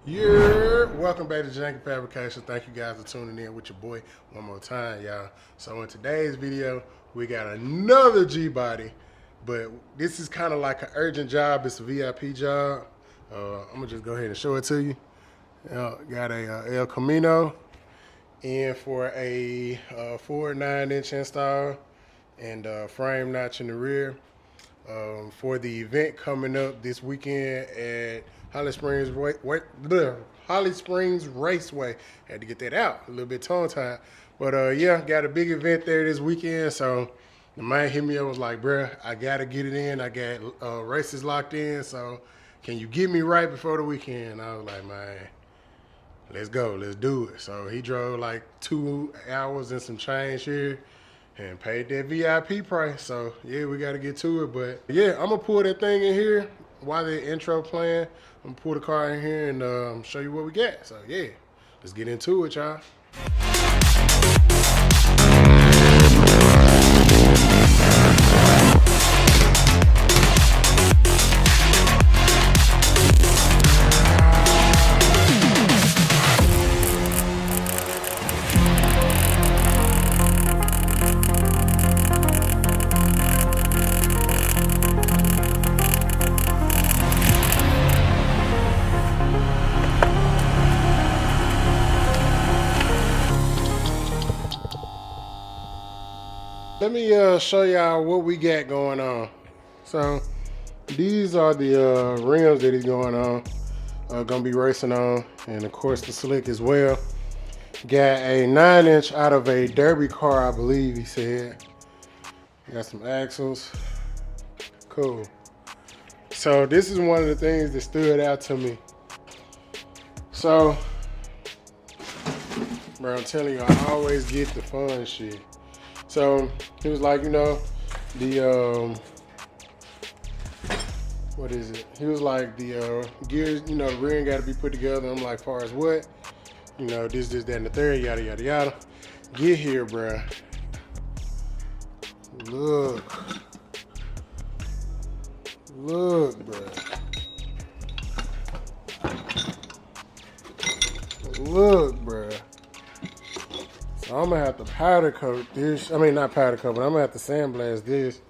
Yeah, welcome back to Janky Fabrication. Thank you guys for tuning in with your boy one more time, y'all. So in today's video, we got another Gbody, but this is kind of like an urgent job. It's a VIP job. I'm gonna just go ahead and show it to you. Got a El Camino in for a 4.9-inch install and frame notch in the rear. For the event coming up this weekend at Holly Springs Raceway. Had to get that out, a little bit tongue tied. But yeah, got a big event there this weekend. So the man hit me up, was like, bruh, I gotta get it in. I got races locked in. So can you get me right before the weekend? I was like, man, let's go, let's do it. So he drove like 2 hours and some change here and paid that VIP price. So yeah, we got to get to it. But yeah, I'm gonna pull that thing in here while the intro playing. I'm gonna pull the car in here and show you what we got. So yeah, let's get into it, y'all. Let me show y'all what we got going on. So these are the rims that he's going on, gonna be racing on, and of course the slick as well. Got a 9-inch out of a derby car, I believe he said. Got some axles. Cool. So this is one of the things that stood out to me. So, bro, I'm telling you, I always get the fun shit. So he was like, you know, the what is it? He was like, the gears, you know, the rear end got to be put together. I'm like, far as what? You know, this, that, and the third, yada, yada, yada. Get here, bruh. Look, bruh. Look, bruh. So I'm gonna have to powder coat this. I mean, not powder coat, but I'm gonna have to sandblast this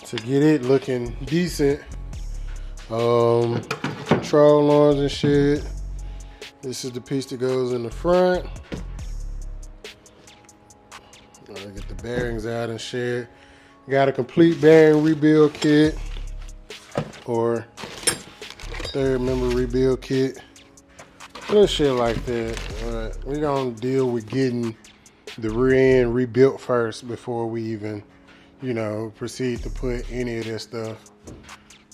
to get it looking decent. Control arms and shit. This is the piece that goes in the front. Gotta get the bearings out and shit. Got a complete bearing rebuild kit, or third member rebuild kit. Little shit like that. We're gonna deal with getting the rear end rebuilt first before we even, you know, proceed to put any of this stuff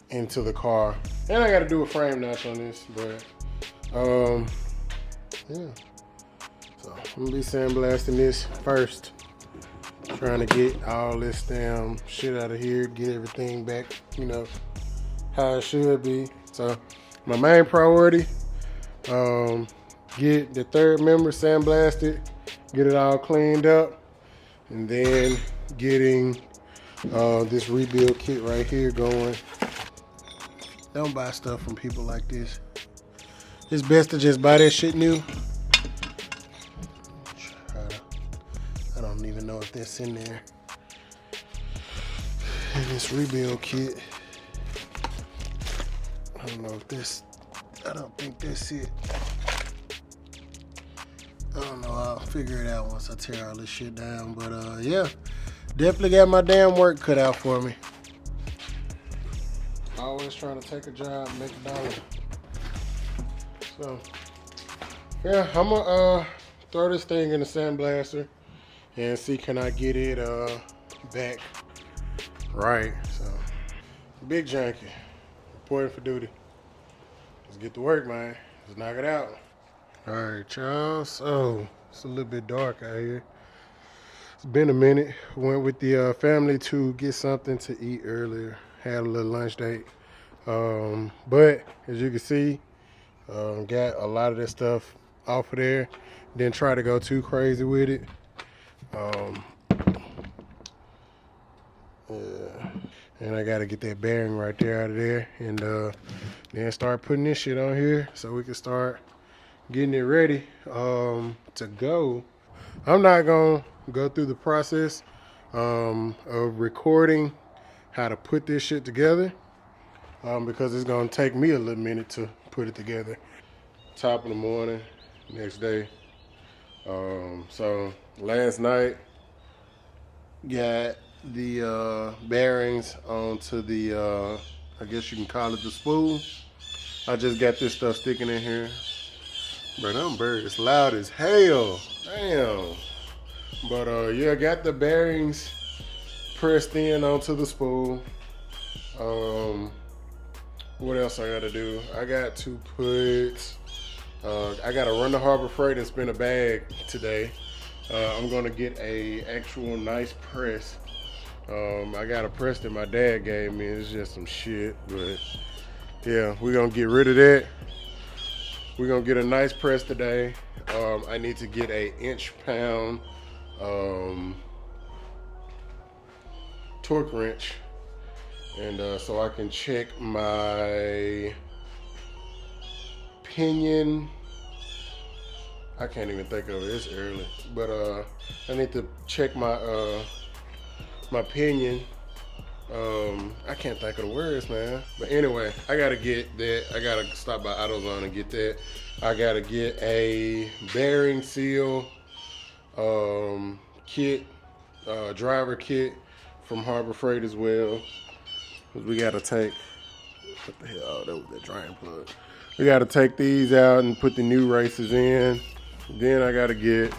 into the car. And I gotta do a frame notch on this, but yeah. So I'm gonna be sandblasting this first. Trying to get all this damn shit out of here, get everything back, you know, how it should be. So my main priority, get the third member sandblasted, get it all cleaned up, and then getting this rebuild kit right here going. Don't buy stuff from people like this. It's best to just buy that shit new. I don't even know if that's in there. And this rebuild kit, I don't know if this, I don't think that's it. I don't know, I'll figure it out once I tear all this shit down. But yeah, definitely got my damn work cut out for me. Always trying to take a job and make a dollar. So yeah, I'm gonna throw this thing in the sandblaster and see can I get it back right. So big junkie, reporting for duty. Let's get to work, man. Let's knock it out. All right, y'all. So it's a little bit dark out here. It's been a minute. Went with the family to get something to eat earlier. Had a little lunch date. But as you can see, got a lot of this stuff off of there. Didn't try to go too crazy with it. Yeah. And I gotta get that bearing right there out of there, and then start putting this shit on here so we can start getting it ready to go. I'm not gonna go through the process of recording how to put this shit together because it's gonna take me a little minute to put it together. Top of the morning, next day. So last night, got the bearings onto the I guess you can call it the spool. I just got this stuff sticking in here. Bro, them birds loud as hell. Damn. But yeah, I got the bearings pressed in onto the spool. What else I gotta do? I got to put I gotta run to Harbor Freight and spin a bag today. I'm gonna get a actual nice press. I got a press that my dad gave me. It's just some shit, but yeah, we're gonna get rid of that. We're gonna get a nice press today. I need to get a inch-pound torque wrench, and so I can check my pinion. I can't even think of it. It's early, but I need to check my my pinion. I can't think of the words, man. But anyway, I gotta get that. I gotta stop by AutoZone and get that. I gotta get a bearing seal kit, driver kit from Harbor Freight as well. Cause we gotta take, what the hell? Oh, that was that drain plug. We gotta take these out and put the new races in. Then I gotta get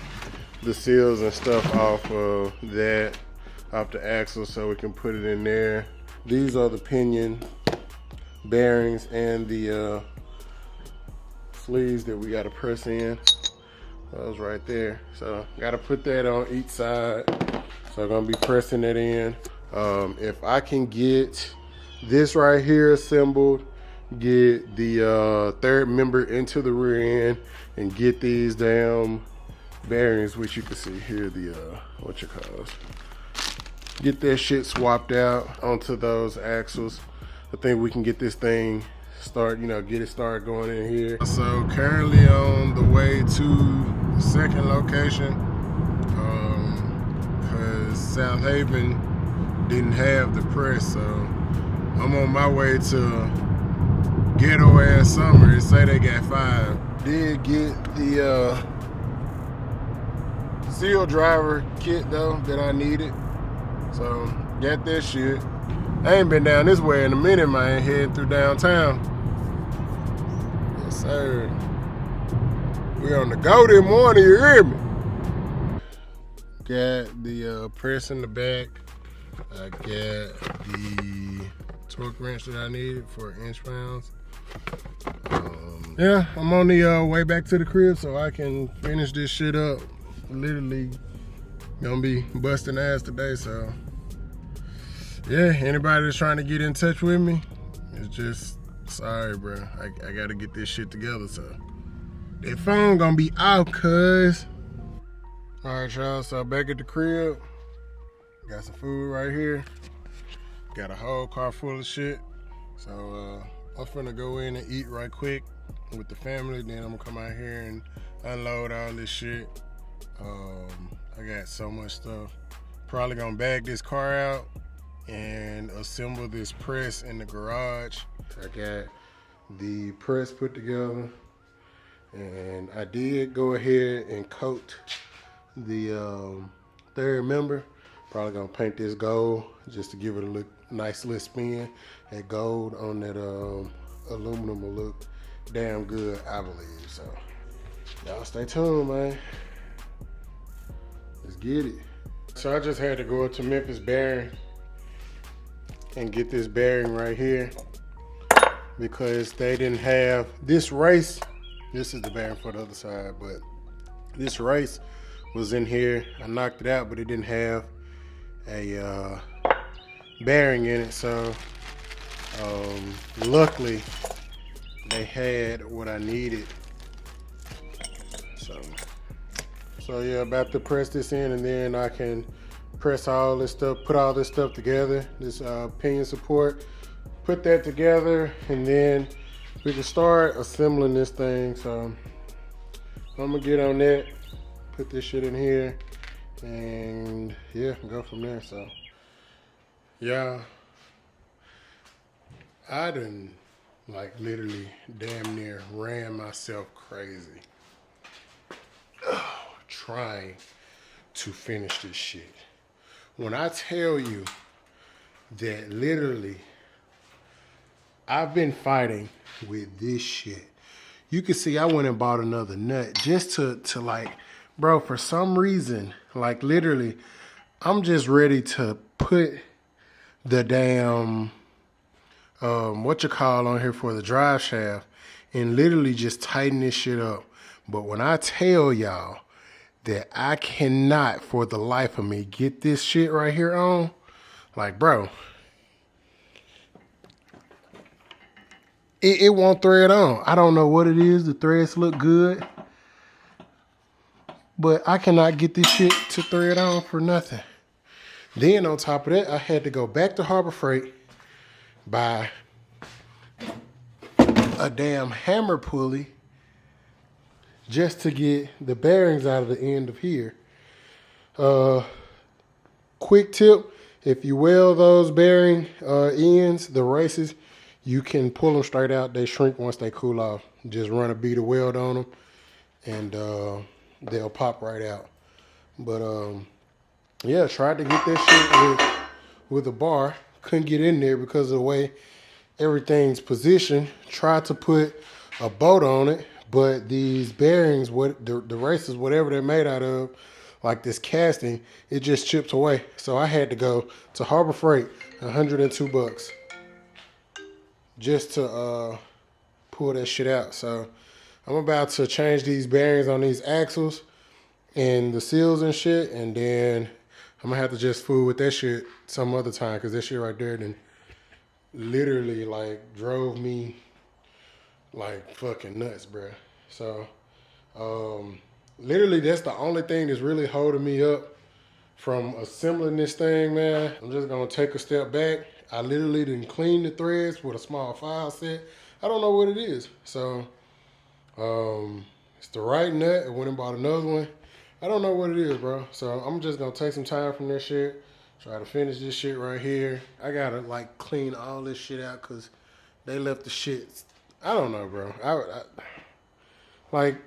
the seals and stuff off of that, off the axle, so we can put it in there. These are the pinion bearings and the sleeves that we gotta press in. Those right there. So gotta put that on each side. So I'm gonna be pressing it in. If I can get this right here assembled, get the third member into the rear end, and get these damn bearings, which you can see here, the what you call it, get that shit swapped out onto those axles. I think we can get this thing get it started going in here. So currently on the way to the second location, because South Haven didn't have the press, so I'm on my way to Ghetto Ass Summer. They say they got 5. Did get the seal driver kit though that I needed, so got that shit. I ain't been down this way in a minute, man. Heading through downtown. Yes, sir. We on the Gbody morning, you hear me? Got the press in the back. I got the torque wrench that I needed for inch-pounds. Yeah, I'm on the way back to the crib so I can finish this shit up. Literally gonna be busting ass today, so yeah, anybody that's trying to get in touch with me, it's just, sorry, bro. I gotta get this shit together, so that phone gonna be out, cuz. All right, y'all, so back at the crib. Got some food right here. Got a whole car full of shit. So I'm finna go in and eat right quick with the family. Then I'm gonna come out here and unload all this shit. I got so much stuff. Probably gonna bag this car out and assemble this press in the garage. I got the press put together, and I did go ahead and coat the third member. Probably gonna paint this gold just to give it a nice little spin. That gold on that aluminum will look damn good, I believe. So y'all stay tuned, man. Let's get it. So I just had to go up to Memphis Bearing and get this bearing right here because they didn't have this race. This is the bearing for the other side, but this race was in here. I knocked it out, but it didn't have a bearing in it. So luckily they had what I needed. So yeah, about to press this in, and then I can press all this stuff, put all this stuff together, this pinion support, put that together, and then we can start assembling this thing. So I'm gonna get on that, put this shit in here, and yeah, go from there. So yeah, I done like literally damn near ran myself crazy trying to finish this shit. When I tell you that literally I've been fighting with this shit. You can see I went and bought another nut just to like, bro, for some reason, like literally, I'm just ready to put the damn, what you call on here for the drive shaft and literally just tighten this shit up. But when I tell y'all that I cannot for the life of me get this shit right here on, like, bro, it won't thread on. I don't know what it is. The threads look good, but I cannot get this shit to thread on for nothing. Then on top of that, I had to go back to Harbor Freight, buy a damn hammer pulley just to get the bearings out of the end of here. Quick tip, if you weld those bearing ends, the races, you can pull them straight out. They shrink once they cool off. Just run a bead of weld on them and they'll pop right out. But yeah, tried to get that shit with a bar. Couldn't get in there because of the way everything's positioned. Tried to put a bolt on it, but these bearings, what the races, whatever they're made out of, like this casting, it just chips away. So I had to go to Harbor Freight, $102, just to pull that shit out. So I'm about to change these bearings on these axles and the seals and shit, and then I'm gonna have to just fool with that shit some other time, because that shit right there then literally like drove me like fucking nuts, bruh. So literally that's the only thing that's really holding me up from assembling this thing, man. I'm just gonna take a step back. I literally didn't clean the threads with a small file set. I don't know what it is. So it's the right nut. I went and bought another one. I don't know what it is, bro. So I'm just gonna take some time from this shit. Try to finish this shit right here. I gotta like clean all this shit out because they left the shit. I don't know, bro. Like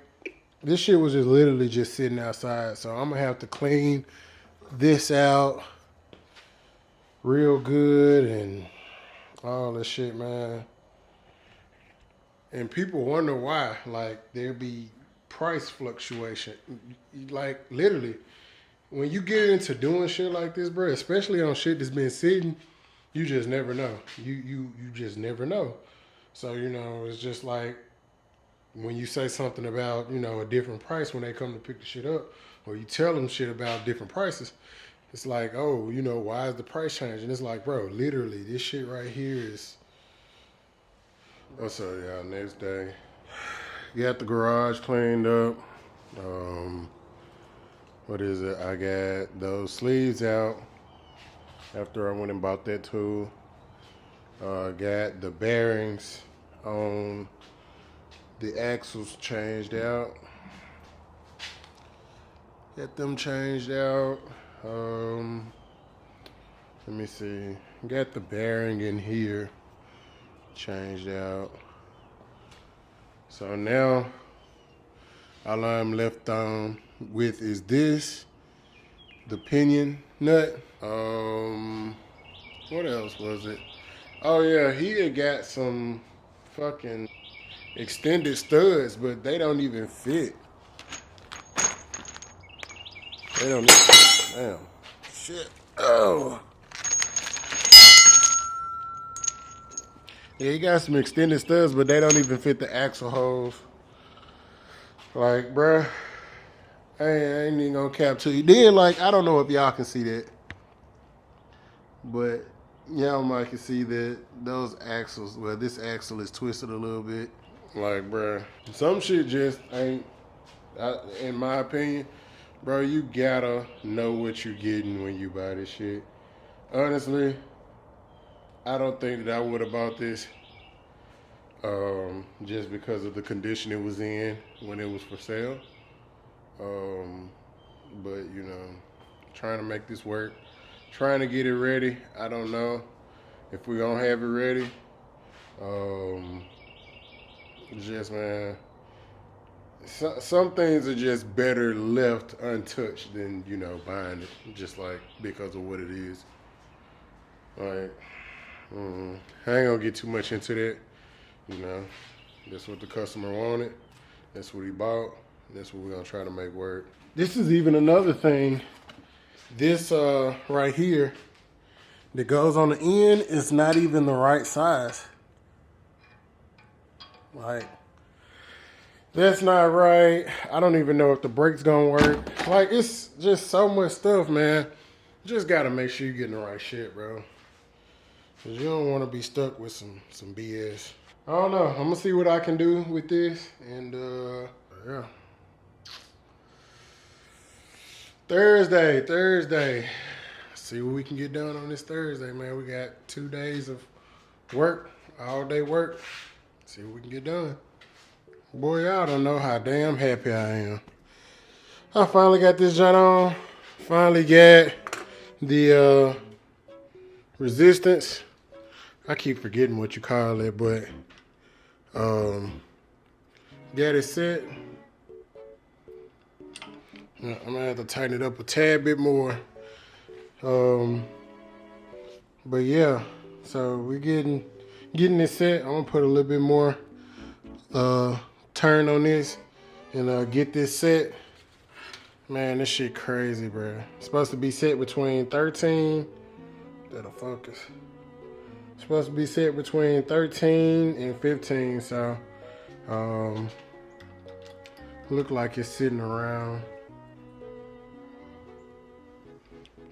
this shit was just literally just sitting outside. So I'm gonna have to clean this out real good and all this shit, man. And people wonder why, like, there be price fluctuation. Like, literally, when you get into doing shit like this, bro, especially on shit that's been sitting, you just never know. You just never know. So, you know, it's just like when you say something about, you know, a different price when they come to pick the shit up, or you tell them shit about different prices, it's like, oh, you know, why is the price changing? It's like, bro, literally, this shit right here is... What's up, y'all? Next day. Got the garage cleaned up. What is it? I got those sleeves out after I went and bought that tool. Got the bearings on the axles changed out. Got them changed out. Let me see. Got the bearing in here changed out. So now all I'm left on with is this, the pinion nut. What else was it? Oh yeah, he had got some fucking extended studs, but they don't even fit. They don't even, damn, shit. Oh. Yeah, he got some extended studs, but they don't even fit the axle holes. Like, bruh, I ain't even gonna cap to you. Then, like, I don't know if y'all can see that, but y'all might can see that those axles, well, this axle is twisted a little bit. Like, bruh, some shit just ain't, in my opinion, Bro, you gotta know what you're getting when you buy this shit. Honestly, I don't think that I would have bought this just because of the condition it was in when it was for sale. But, you know, trying to make this work, trying to get it ready. I don't know if we're going to have it ready. Just, man, some things are just better left untouched than, you know, buying it, just like because of what it is. Like, I ain't gonna get too much into that. You know, that's what the customer wanted. That's what he bought. That's what we're gonna try to make work. This is even another thing. This right here that goes on the end is not even the right size. Like, that's not right. I don't even know if the brake's gonna work. Like, it's just so much stuff, man. You just gotta make sure you're getting the right shit, bro. Cause you don't wanna be stuck with some BS. I don't know. I'm gonna see what I can do with this. And yeah. Thursday. See what we can get done on this Thursday, man. We got 2 days of work, all day work. See what we can get done. Boy, y'all don't know how damn happy I am. I finally got this joint on. Finally got the resistance. I keep forgetting what you call it, but got it set. I'm gonna have to tighten it up a tad bit more. But yeah, so we're getting it set. I'm gonna put a little bit more turn on this and get this set. Man, this shit crazy, bro. It's supposed to be set between 13. That'll focus. It's supposed to be set between 13 and 15, so look like it's sitting around.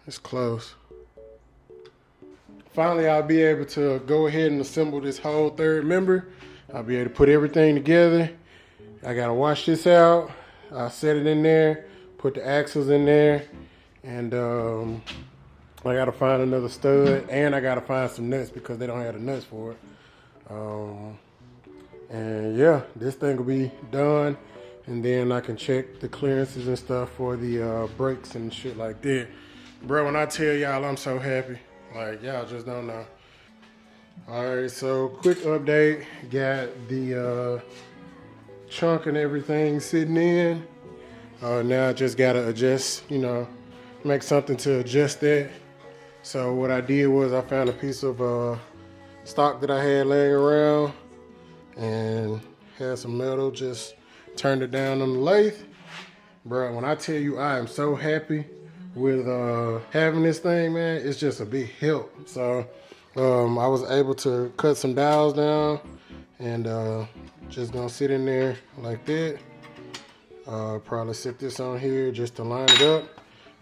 It's close. Finally, I'll be able to go ahead and assemble this whole third member. I'll be able to put everything together. I gotta wash this out. I'll set it in there, put the axles in there, and I gotta find another stud, and I gotta find some nuts because they don't have the nuts for it. And yeah, this thing will be done, and then I can check the clearances and stuff for the brakes and shit like that. Bro, when I tell y'all I'm so happy, like y'all just don't know. All right, so quick update. Got the trunk and everything sitting in. Now I just gotta adjust, you know, make something to adjust that. So what I did was I found a piece of stock that I had laying around and had some metal, just turned it down on the lathe. Bro, when I tell you I am so happy with having this thing, man, it's just a big help. So I was able to cut some dowels down and just gonna sit in there like that. Probably sit this on here just to line it up,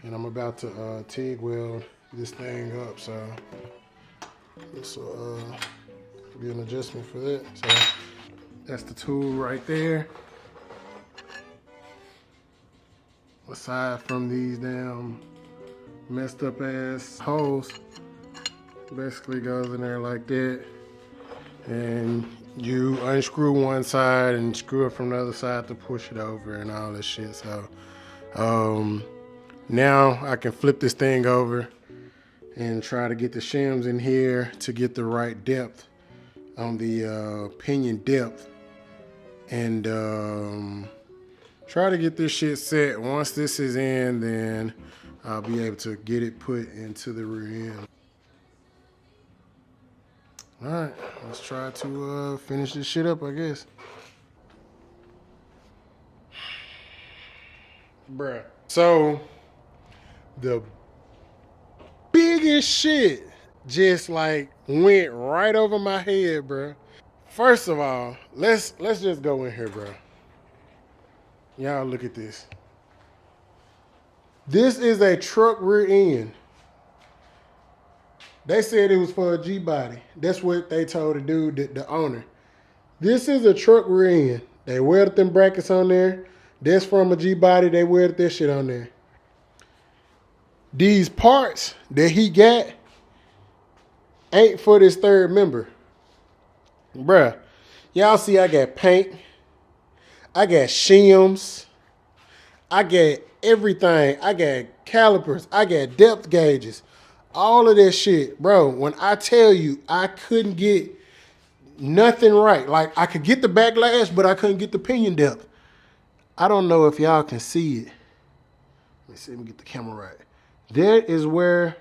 and I'm about to TIG weld this thing up, so this will be an adjustment for that. So that's the tool right there. Aside from these damn messed up ass holes, basically goes in there like that, and you unscrew one side and screw it from the other side to push it over and all this shit. So now I can flip this thing over and try to get the shims in here to get the right depth on the pinion depth, and try to get this shit set. Once this is in, then I'll be able to get it put into the rear end. All right, let's try to finish this shit up, I guess. Bruh. So, the biggest shit just like went right over my head, bruh. First of all, let's just go in here, bruh. Y'all look at this. This is a truck rear end. They said it was for a Gbody. That's what they told the dude, the owner. This is a truck rear end. They welded them brackets on there. That's from a Gbody. They welded that shit on there. these parts that he got ain't for this third member. Bruh, y'all see I got paint, I got shims, I got everything. I got calipers, I got depth gauges, all of that shit. Bro, when I tell you I couldn't get nothing right, like I could get the backlash, but I couldn't get the pinion depth. I don't know if y'all can see it. Let me see, let me get the camera right. That is where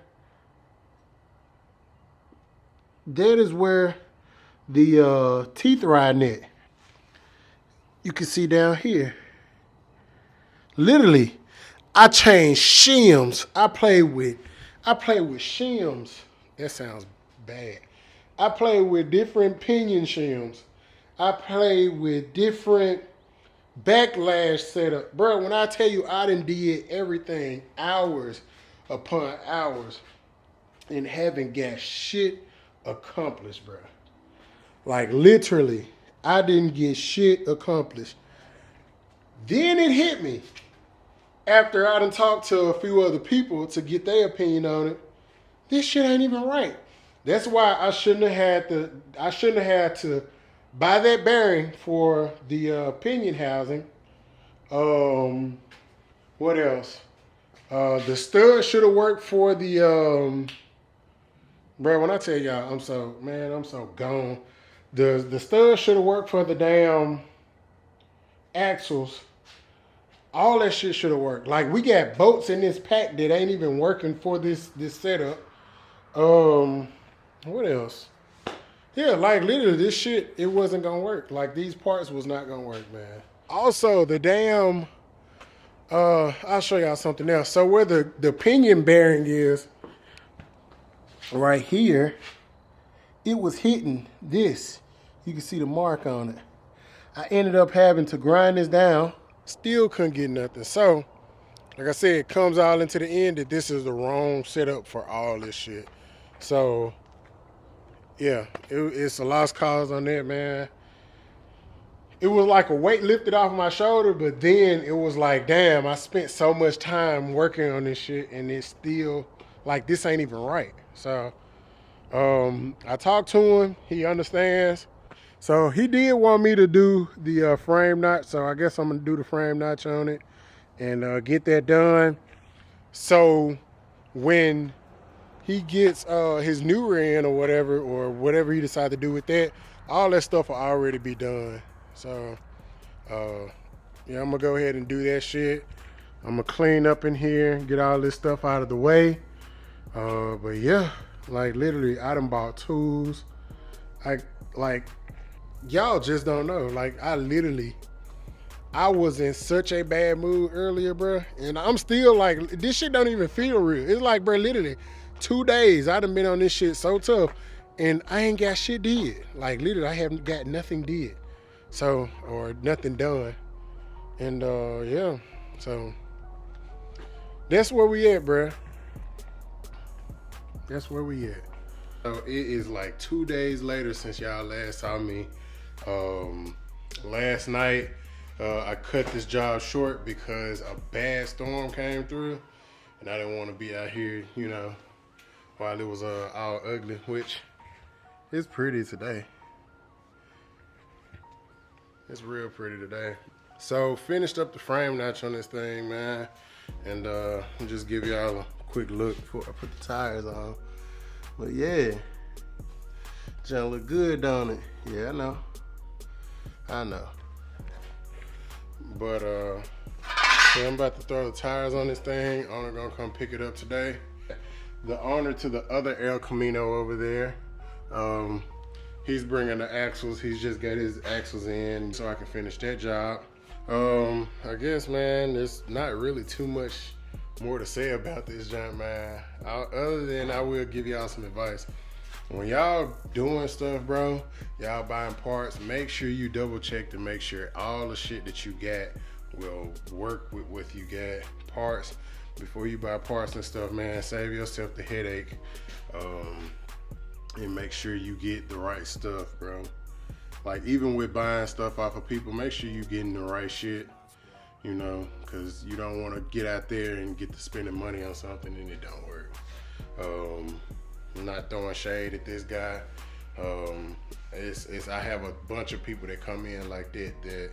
the teeth riding at. You can see down here. Literally, I changed shims. I play with shims. That sounds bad. I play with different pinion shims. I play with different backlash setup. Bro, when I tell you I done did everything hours upon hours and haven't got shit accomplished, bro. Like literally, I didn't get shit accomplished. Then it hit me after I done talked to a few other people to get their opinion on it. This shit ain't even right. That's why I shouldn't have had to buy that bearing for the pinion housing. What else? The stud should have worked for the bro, when I tell y'all I'm so gone. The stud should have worked for the damn axles. All that shit should have worked. Like we got bolts in this pack that ain't even working for this setup. What else? Yeah, like literally this shit, it wasn't gonna work. Like these parts was not gonna work, man. Also, the damn I'll show y'all something else. So where the pinion bearing is, right here, it was hitting this. You can see the mark on it. I ended up having to grind this down. Still couldn't get nothing. So, like I said, it comes all into the end that this is the wrong setup for all this shit. So, yeah, it's a lost cause on that, man. It was like a weight lifted off my shoulder, but then it was like, damn, I spent so much time working on this shit and it's still, like, this ain't even right. So, I talked to him. He understands. So he did want me to do the frame notch. So I guess I'm going to do the frame notch on it and get that done. So when he gets his new rear end or whatever he decides to do with that, all that stuff will already be done. So, yeah, I'm going to go ahead and do that shit. I'm going to clean up in here, get all this stuff out of the way. But yeah, like literally, I done bought tools. Y'all just don't know. Like, I was in such a bad mood earlier, bro. And I'm still like, this shit don't even feel real. It's like, bro, literally 2 days I done been on this shit so tough and I ain't got shit did. Like, literally, I haven't got nothing did. So, or nothing done. And, yeah. So, that's where we at, bro. That's where we at. So, it is like 2 days later since y'all last saw me. Last night I cut this job short because a bad storm came through and I didn't want to be out here, you know, while it was all ugly, which is pretty today. It's real pretty today. So finished up the frame notch on this thing, man, and I'll just give y'all a quick look before I put the tires on. But yeah, John look good, don't it? Yeah, I know. But yeah, I'm about to throw the tires on this thing. Owner gonna come pick it up today. The owner to the other El Camino over there, he's bringing the axles. He's just got his axles in so I can finish that job. I guess, man, there's not really too much more to say about this junk, man. Other than I will give y'all some advice. When y'all doing stuff, bro, y'all buying parts, make sure you double check to make sure all the shit that you got will work with what you got. Parts, before you buy parts and stuff, man, save yourself the headache. And make sure you get the right stuff, bro. Like, even with buying stuff off of people, make sure you getting the right shit. you know, because you don't want to get out there and get to spending money on something and it don't work. I'm not throwing shade at this guy. I have a bunch of people that come in like that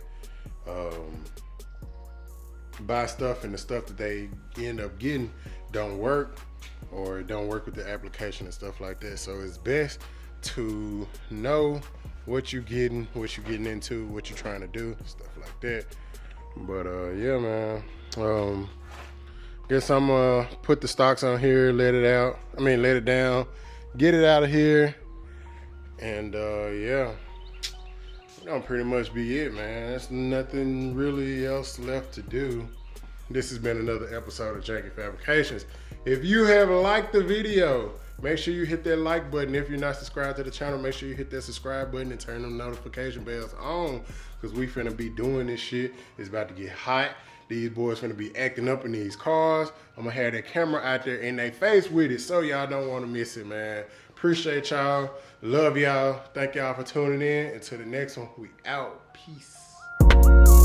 buy stuff, and the stuff that they end up getting don't work, or don't work with the application and stuff like that. So it's best to know what you're getting into, what you're trying to do, stuff like that. But yeah, man. Guess I'm gonna put the stocks on here, let it down, get it out of here, and yeah, that'll pretty much be it, man. There's nothing really else left to do. This has been another episode of Janky Fabrications. If you have liked the video, make sure you hit that like button. If you're not subscribed to the channel, make sure you hit that subscribe button and turn them notification bells on, because we finna be doing this shit. It's about to get hot. These boys finna be acting up in these cars. I'm gonna have that camera out there in their face with it, so y'all don't wanna miss it, man. Appreciate y'all. Love y'all. Thank y'all for tuning in. Until the next one, we out. Peace.